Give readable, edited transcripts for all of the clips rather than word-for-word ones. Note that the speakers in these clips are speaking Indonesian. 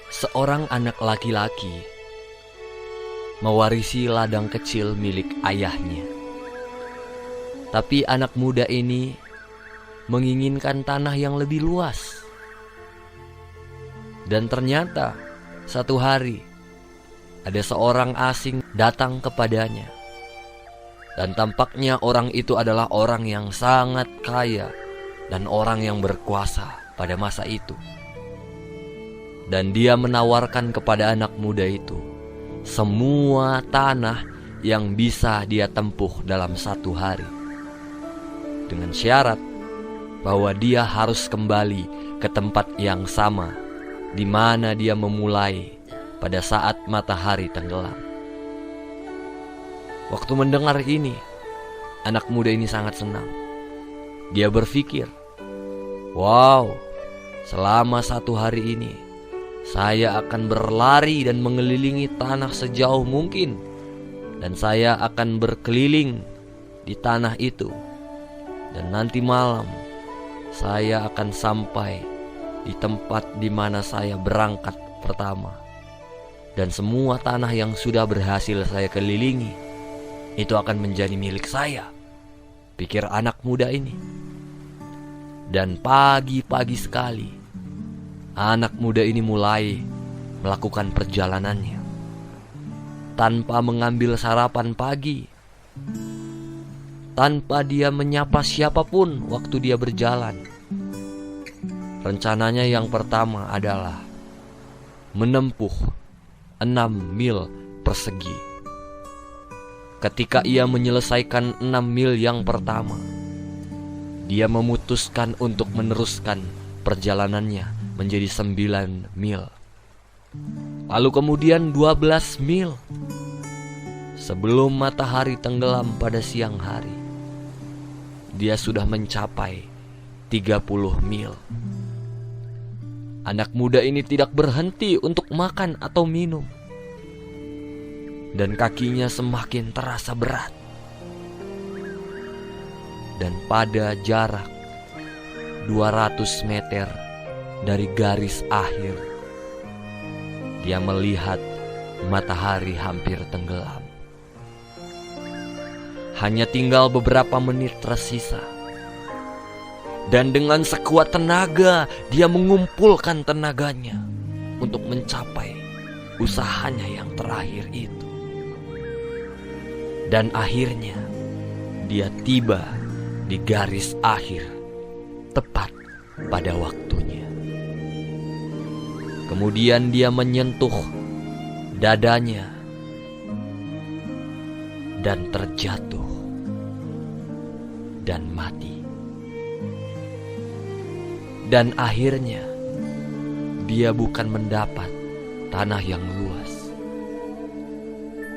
Seorang anak laki-laki mewarisi ladang kecil milik ayahnya. Tapi anak muda ini menginginkan tanah yang lebih luas. Dan ternyata satu hari ada seorang asing datang kepadanya. Dan tampaknya orang itu adalah orang yang sangat kaya dan orang yang berkuasa pada masa itu. Dan dia menawarkan kepada anak muda itu semua tanah yang bisa dia tempuh dalam satu hari, dengan syarat bahwa dia harus kembali ke tempat yang sama di mana dia memulai pada saat matahari tenggelam. Waktu mendengar ini, anak muda ini sangat senang. Dia berpikir, wow, selama satu hari ini saya akan berlari dan mengelilingi tanah sejauh mungkin. Dan saya akan berkeliling di tanah itu. Dan nanti malam saya akan sampai di tempat di mana saya berangkat pertama. Dan semua tanah yang sudah berhasil saya kelilingi itu akan menjadi milik saya, pikir anak muda ini. Dan pagi-pagi sekali anak muda ini mulai melakukan perjalanannya tanpa mengambil sarapan pagi, tanpa dia menyapa siapapun waktu dia berjalan. Rencananya yang pertama adalah menempuh 6 mil persegi. Ketika ia menyelesaikan 6 mil yang pertama, dia memutuskan untuk meneruskan perjalanannya menjadi 9 mil. Lalu kemudian 12 mil. Sebelum matahari tenggelam pada siang hari, dia sudah mencapai 30 mil. Anak muda ini tidak berhenti untuk makan atau minum. Dan kakinya semakin terasa berat. Dan pada jarak 200 meter dari garis akhir, dia melihat matahari hampir tenggelam. Hanya tinggal beberapa menit tersisa. Dan dengan sekuat tenaga dia mengumpulkan tenaganya untuk mencapai usahanya yang terakhir itu. Dan akhirnya dia tiba di garis akhir tepat pada waktunya. Kemudian dia menyentuh dadanya dan terjatuh dan mati. Dan akhirnya dia bukan mendapat tanah yang luas,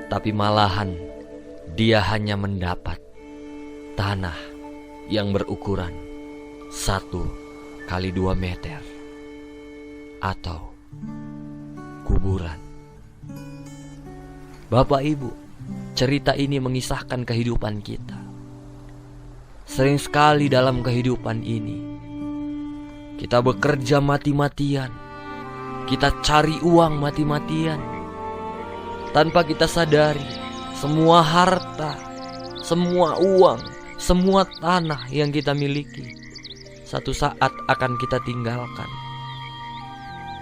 tapi malahan dia hanya mendapat tanah yang berukuran 1 kali 2 meter atau kuburan. Bapak Ibu, cerita ini mengisahkan kehidupan kita. Sering sekali dalam kehidupan ini kita bekerja mati-matian, kita cari uang mati-matian, tanpa kita sadari semua harta, semua uang, semua tanah yang kita miliki satu saat akan kita tinggalkan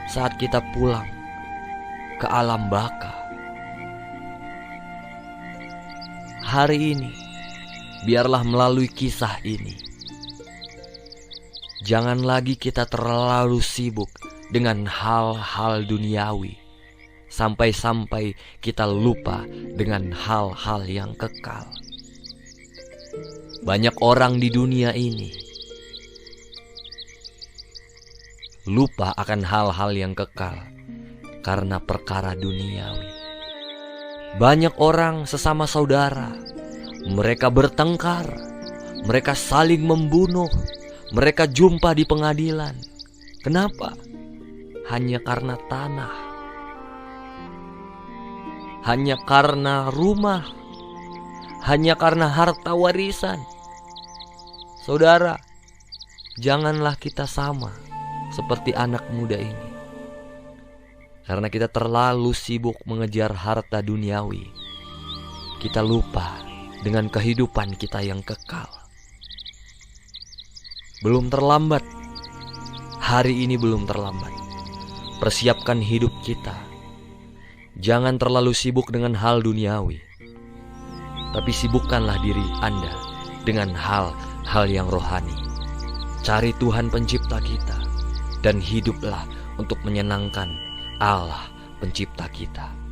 saat kita pulang ke alam baka. Hari ini, biarlah melalui kisah ini, jangan lagi kita terlalu sibuk dengan hal-hal duniawi, sampai-sampai kita lupa dengan hal-hal yang kekal. Banyak orang di dunia ini lupa akan hal-hal yang kekal karena perkara duniawi. Banyak orang sesama saudara, mereka bertengkar, mereka saling membunuh, mereka jumpa di pengadilan. Kenapa? Hanya karena tanah, hanya karena rumah, hanya karena harta warisan. Saudara, janganlah kita sama seperti anak muda ini. Karena kita terlalu sibuk mengejar harta duniawi, kita lupa dengan kehidupan kita yang kekal. Belum terlambat. Hari ini belum terlambat. Persiapkan hidup kita. Jangan terlalu sibuk dengan hal duniawi, tapi sibukkanlah diri Anda dengan hal-hal yang rohani. Cari Tuhan pencipta kita dan hiduplah untuk menyenangkan Allah pencipta kita.